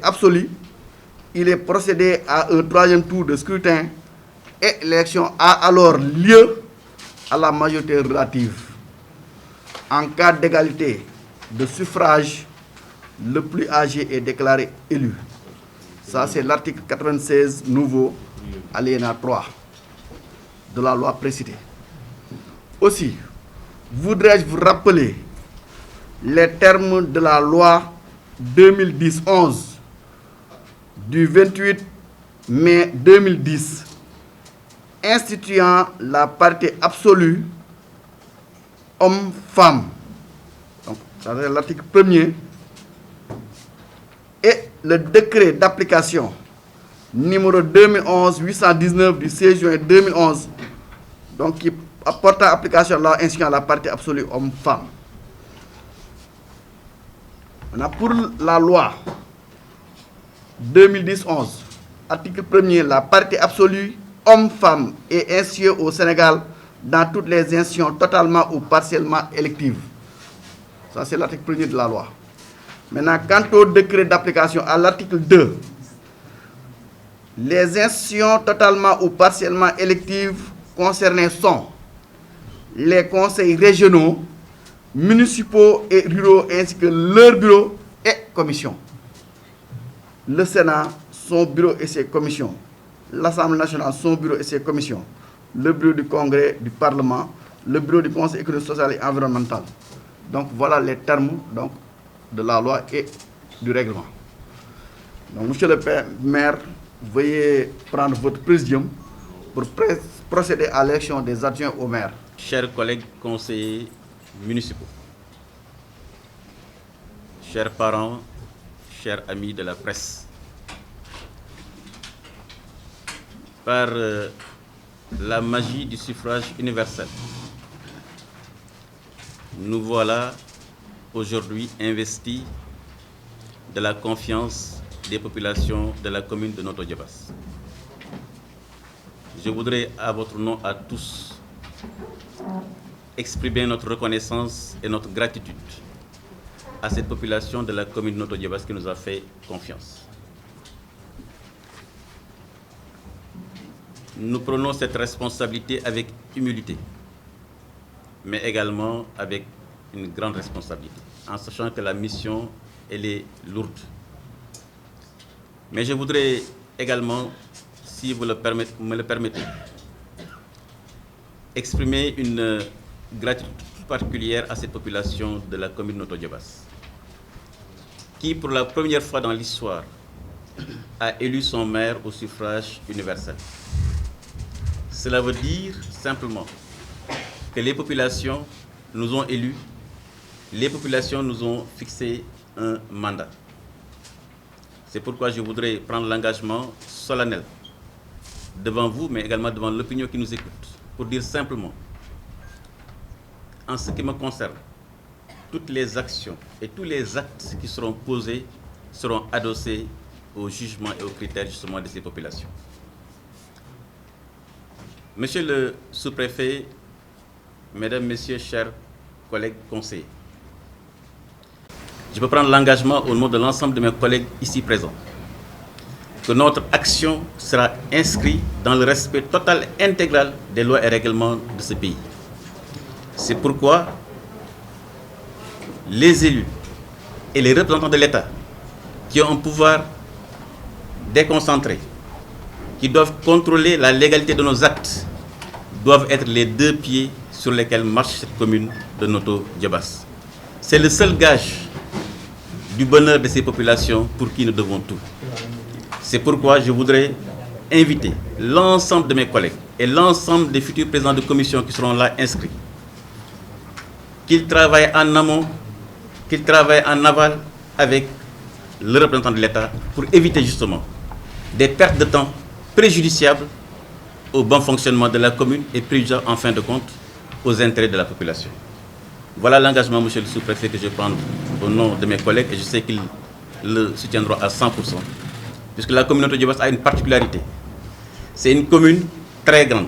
absolue, il est procédé à un troisième tour de scrutin et l'élection a alors lieu à la majorité relative. En cas d'égalité de suffrage, le plus âgé est déclaré élu. Ça, c'est l'article 96 nouveau, alinéa 3 de la loi précitée. Aussi, voudrais-je vous rappeler les termes de la loi 2010-11 du 28 mai 2010 instituant la parité absolue homme-femme. Donc, ça c'est l'article 1er. Et le décret d'application numéro 2011-819 du 16 juin 2011, donc qui apporte à application la instituant la parité absolue homme-femme. Pour la loi 2010-11, article 1er, la parité absolue homme-femme est instituée au Sénégal dans toutes les institutions totalement ou partiellement électives. Ça, c'est l'article 1er de la loi. Maintenant, quant au décret d'application à l'article 2, les institutions totalement ou partiellement électives concernées sont les conseils régionaux, municipaux et ruraux ainsi que leurs bureaux et commissions. Le Sénat, son bureau et ses commissions. L'Assemblée nationale, son bureau et ses commissions. Le bureau du Congrès du Parlement, le bureau du Conseil économique, social et environnemental. Donc voilà les termes donc, de la loi et du règlement. Donc, monsieur le maire, veuillez prendre votre présidium pour procéder à l'élection des adjoints au maire. Chers collègues conseillers municipaux, chers parents, chers amis de la presse, par la magie du suffrage universel, nous voilà aujourd'hui investis de la confiance des populations de la commune de Notto Diobass. Je voudrais, à votre nom à tous, exprimer notre reconnaissance et notre gratitude à cette population de la commune de Notto Diobass qui nous a fait confiance. Nous prenons cette responsabilité avec humilité, mais également avec une grande responsabilité, en sachant que la mission, elle est lourde. Mais je voudrais également, si vous me le permettez, exprimer une gratitude particulière à cette population de la commune de Notto Diobass, qui, pour la première fois dans l'histoire, a élu son maire au suffrage universel. Cela veut dire simplement que les populations nous ont élus, les populations nous ont fixé un mandat. C'est pourquoi je voudrais prendre l'engagement solennel devant vous, mais également devant l'opinion qui nous écoute, pour dire simplement, en ce qui me concerne, toutes les actions et tous les actes qui seront posés seront adossés au jugement et aux critères justement de ces populations. Monsieur le sous-préfet, mesdames, messieurs, chers collègues conseillers, je peux prendre l'engagement au nom de l'ensemble de mes collègues ici présents que notre action sera inscrite dans le respect total et intégral des lois et règlements de ce pays. C'est pourquoi les élus et les représentants de l'État qui ont un pouvoir déconcentré, qui doivent contrôler la légalité de nos actes, doivent être les deux pieds sur lesquels marche cette commune de Notto Diobass. C'est le seul gage du bonheur de ces populations pour qui nous devons tout. C'est pourquoi je voudrais inviter l'ensemble de mes collègues et l'ensemble des futurs présidents de commission qui seront là inscrits, qu'ils travaillent en amont, qu'ils travaillent en aval avec le représentant de l'État pour éviter justement des pertes de temps préjudiciables au bon fonctionnement de la commune et préjudiciables en fin de compte aux intérêts de la population. Voilà l'engagement, monsieur le sous-préfet, que je prends au nom de mes collègues et je sais qu'ils le soutiendront à 100%. Puisque la commune de Notto Diobass a une particularité. C'est une commune très grande,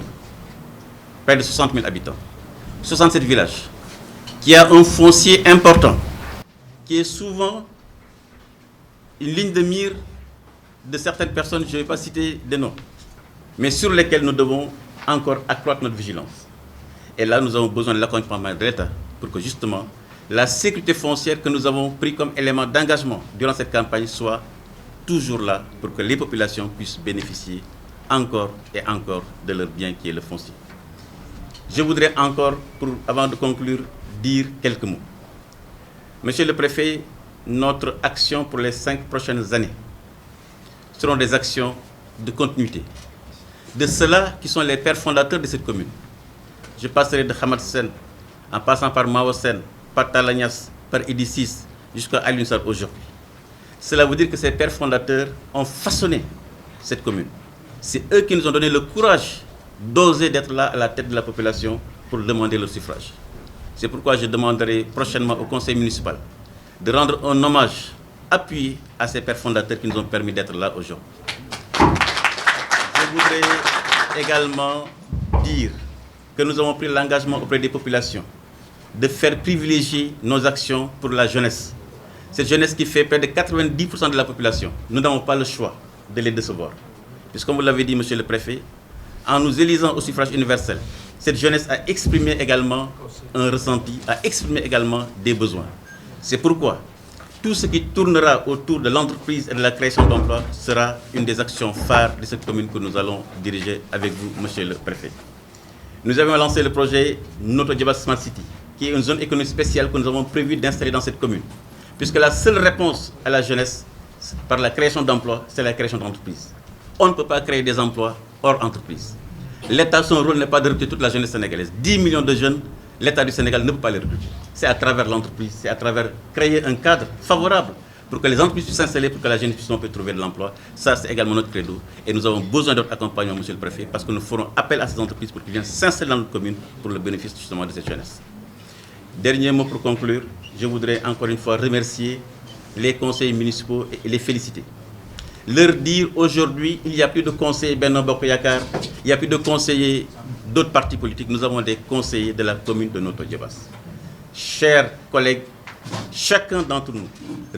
près de 60 000 habitants, 67 villages, qui a un foncier important, qui est souvent une ligne de mire de certaines personnes, je ne vais pas citer des noms, mais sur lesquelles nous devons encore accroître notre vigilance. Et là, nous avons besoin de l'accompagnement de l'État pour que justement la sécurité foncière que nous avons pris comme élément d'engagement durant cette campagne soit toujours là pour que les populations puissent bénéficier encore et encore de leur bien qui est le foncier. Je voudrais encore, avant de conclure, dire quelques mots. Monsieur le préfet, notre action pour les 5 prochaines années seront des actions de continuité. De ceux-là qui sont les pères fondateurs de cette commune. Je passerai de Hamad Sen, en passant par Mao Sen, par Talagnas, par Edisis, jusqu'à Alioune Sarr aujourd'hui. Cela veut dire que ces pères fondateurs ont façonné cette commune. C'est eux qui nous ont donné le courage d'oser d'être là à la tête de la population pour demander le suffrage. C'est pourquoi je demanderai prochainement au conseil municipal de rendre un hommage appuyé à ces pères fondateurs qui nous ont permis d'être là aujourd'hui. Je voudrais également dire que nous avons pris l'engagement auprès des populations de faire privilégier nos actions pour la jeunesse. Cette jeunesse qui fait près de 90% de la population. Nous n'avons pas le choix de les décevoir. Puisque comme vous l'avez dit, monsieur le préfet, en nous élisant au suffrage universel, cette jeunesse a exprimé également un ressenti, a exprimé également des besoins. C'est pourquoi tout ce qui tournera autour de l'entreprise et de la création d'emplois sera une des actions phares de cette commune que nous allons diriger avec vous, monsieur le préfet. Nous avons lancé le projet Noto Diobass Smart City, qui est une zone économique spéciale que nous avons prévu d'installer dans cette commune. Puisque la seule réponse à la jeunesse par la création d'emplois, c'est la création d'entreprises. On ne peut pas créer des emplois hors entreprise. L'État, son rôle n'est pas de recruter toute la jeunesse sénégalaise. 10 millions de jeunes, l'État du Sénégal ne peut pas les recruter. C'est à travers l'entreprise, c'est à travers créer un cadre favorable pour que les entreprises puissent s'installer, pour que la jeunesse puisse trouver de l'emploi. Ça, c'est également notre credo. Et nous avons besoin de votre accompagnement, monsieur le préfet, parce que nous ferons appel à ces entreprises pour qu'ils viennent s'installer dans notre commune pour le bénéfice justement de cette jeunesse. Dernier mot pour conclure, je voudrais encore une fois remercier les conseillers municipaux et les féliciter. Leur dire aujourd'hui, il n'y a plus de conseillers Benno Bokk Yakaar, il n'y a plus de conseillers d'autres partis politiques, nous avons des conseillers de la commune de Notto Diobass. Chers collègues, chacun d'entre nous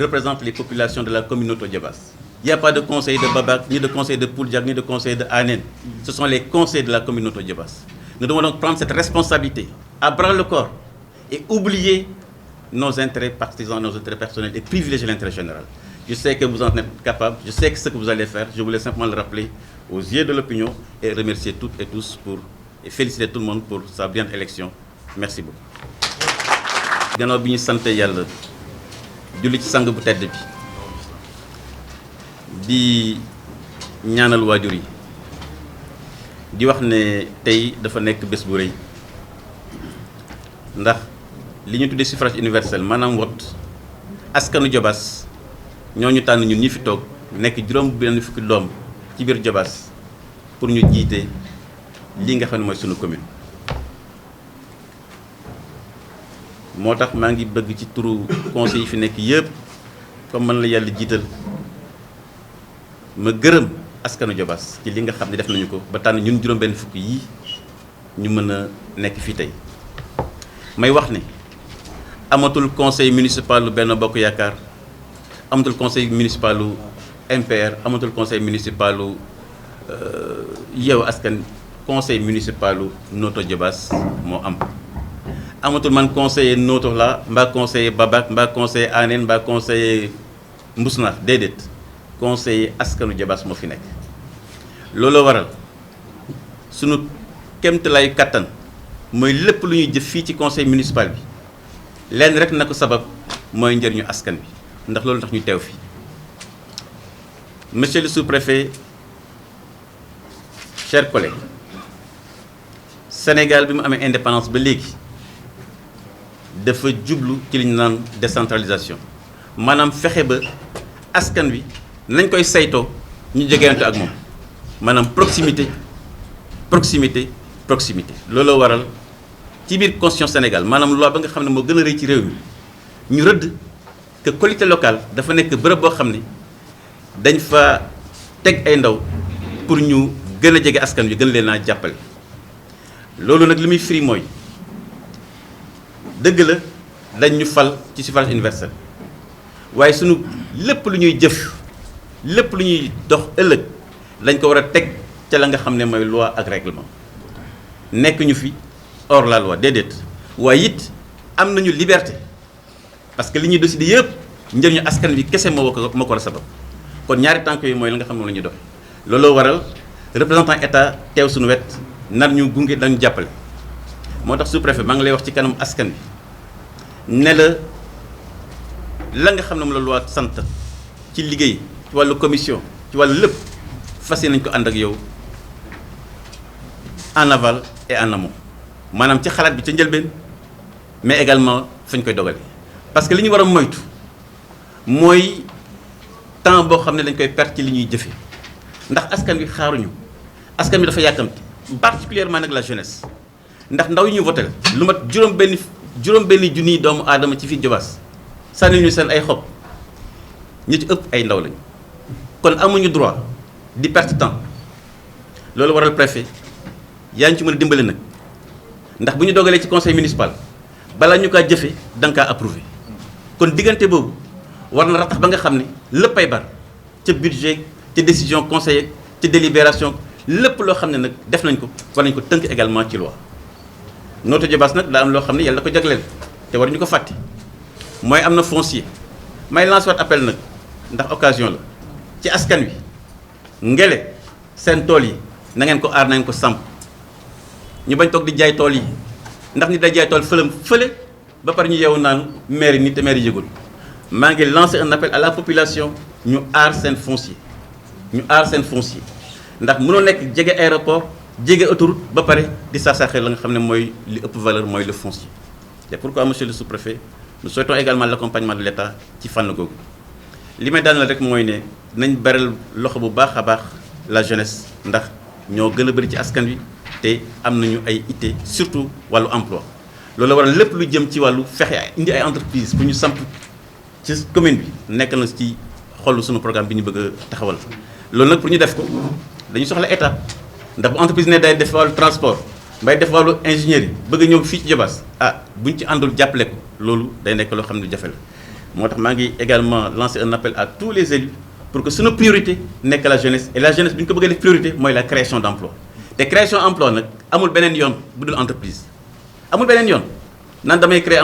représente les populations de la commune de Notto Diobass. Il n'y a pas de conseiller de Babac, ni de conseiller de Pouldiac, ni de conseiller de Anen. Ce sont les conseillers de la commune de Notto Diobass. Nous devons donc prendre cette responsabilité à bras le corps et oublier nos intérêts partisans, nos intérêts personnels et privilégier l'intérêt général. Je sais que vous en êtes capable, je sais que ce que vous allez faire, je voulais simplement le rappeler aux yeux de l'opinion et remercier toutes et tous et féliciter tout le monde pour sa brillante élection. Merci beaucoup. Gannaaw bi ñu sant Yàlla julli ci sang bu tedd bi di ñaanal waajur yi di wax ne tey dafa nekk bés bu rëy ndax li ñu tuddee suffrage universel maanaam wot askanu Diobass ñoo ñu tànn ñun ñi fi toog nekk juróom benn fukki doom ci biir Diobass pour ñu jiite li nga xam ne mooy sunu commune. moo tax maa ngi bëgg ci turu conseil yi fi nekk yëpp comme man la yàlla jiital ma gërëm askanu Diobass ci li nga xam ne def nañu ko ba tànn ñun juróom benn fukki yi ñu mën a nekk fii tey may wax ne amatul conseil municipal lu Benno Bokk Yaakaar amatul conseil municipal lu MPR amatul conseil municipal lu Yewwi Askan conseil municipal lu Notto Diobass moo am. amatul man conseiller Notto la mbaa conseiller Babac mbaa conseiller Anen mbaa conseiller Mbousnakh déedéet conseiller askanu Diobass moo fi nekk. looloo waral sunu kéemtalaayu kattan mooy lépp lu ñuy jëf fii ci conseil municipal bi lenn rek na ko sabab mooy njëriñu askan bi ndax loolu tax ñu teew fii. Monsieur le sous-préfet, chers collègues, Sénégal bi mu amee indépendance ba léegi dafa jublu ci li ñu naan décentralisation maanaam fexe ba askan wi nañ koy saytoo ñu jegeante ak moom maanaam proximité proximité proximité. looloo waral ci biir constitution Sénégal maanaam loi ba nga xam ne moo gën a rëy ci réew mi ñu rëdd que collectivité locale dafa nekk bërëb boo xam ne dañ fa teg ay ndaw pour ñu gën a jege askan wi gën leen a jàppale. loolu nag li muy firi mooy dëgg la dañ ñu fal ci suffrage universel waaye sunu lépp lu ñuy jëf lépp lu ñuy dox ëllëg lañ ko war a teg ca la nga xam ne mooy loi ak règlement nekk ñu fi hors la loi déedéet waaye it am nañu liberté parce que li ñuy décider yëpp njëriñu askan bi kese moo ko war a sabab kon ñaari tànk yooyu mooy la nga xam ne moom la ñuy doxe looloo waral représentant état teew suñu wet nar ñu gunge dañu jàppale moo tax sous-préfet maa ngi lay wax ci kanam askan bi ne la nga xam ne moom la loi sant ci liggéey ci wàllu commission ci wàllu lépp fas yéene nañ ko ànd ak yow en aval et en amont maanaam ci xalaat bi ca njëlbeen mais également fañ koy dogale parce que li ñu war a moytu mooy temps boo xam ne dañ koy perte ci li ñuy jëfe ndax askan wi xaaruñu askan wi dafa yàkkamti particulièrement nag la jeunesse ndax ndaw yi ñu voté lu mat juróom benn junniy doomu aadama ci fii Diobass sànni ñu seen ay xob ñi ci ëpp ay ndaw lañu kon amuñu droit di perte temps loolu waral préfet yaa ngi ci mën a dimbale nag ndax bu ñu dogalee ci conseil municipal balaa ñu kaa jëfe da nga kaa approuvé kon diggante boobu war na ratax ba nga xam ne lépp ay bar ca budget ca décision conseil ca délibération lépp loo xam ne nag def nañ ko war nañ ko tënk également ci loi Notto Diobass nag daa am loo xam ne yàlla da ko jagleel te war ñu ko fàtte mooy am na foncier may lancer waat appel nag ndax occasion la ci askan wi ngele seen tool yi na ngeen ko aar na ngeen ko sàmm ñu bañ toog di jaay tool yi ndax nit day jaay tool fële ba pare ñu yeewu naan maire yi nit te maire yi yëgul maa ngi lancer un appel à la population ñu aar seen foncier ndax mënoo nekk jege aéroport jege autoroute ba pare di saax-saaxee la nga xam ne mooy li ëpp valeur mooy le foncier c'est pourquoi monsieur le sous-préfet nous souhaitons également l'accompagnement de l'État ci fànn googu li may daanal rek mooy ne nañ beral loxo bu baax a baax la jeunesse ndax ñoo gën a bëri ci askan wi te am nañu ay itte surtout wàllu emploi loolu waral lépp lu jëm ci wàllu fexe indi ay entreprise bu ñu samp ci commune bi nekk na ci xolu suñu programme bi ñu bëgg a taxawal loolu nag pour ñu def ko dañu soxla état ndax bu entreprise ne day def wàllu transport mbay def wàllu ingénierie bëgg a ñëw fii ci Diobass buñ ci àndul jàppale ko loolu day nekk loo xam ne jafe la moo tax maa ngi également lancer un appel à tous les élus pour que suñu priorité nekk la jeunesse et la jeunesse bi ñu ko bëggee def priorité mooy la création d'emploi te création emploi nag amul beneen yoon bu dul entreprise amul beneen yoon naan damay créer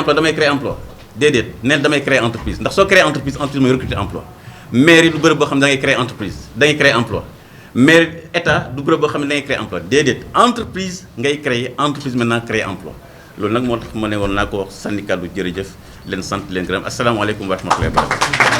emploi déedéet neen damay créer entreprise ndax soo créer entreprise mooy recruter emploi mairie du bërëb boo xam ne da ngay créer entreprise da ngay créer emploi mais état du bërëb boo xam ne da ngay créer emploi déedéet entreprise ngay créer entreprise maintenant créer emploi loolu nag moo tax ma ne woon naa ko wax syndicat du jërëjëf leen sant leen gërëm asalaamaaleykum wa rahmatullahi wa barakatuh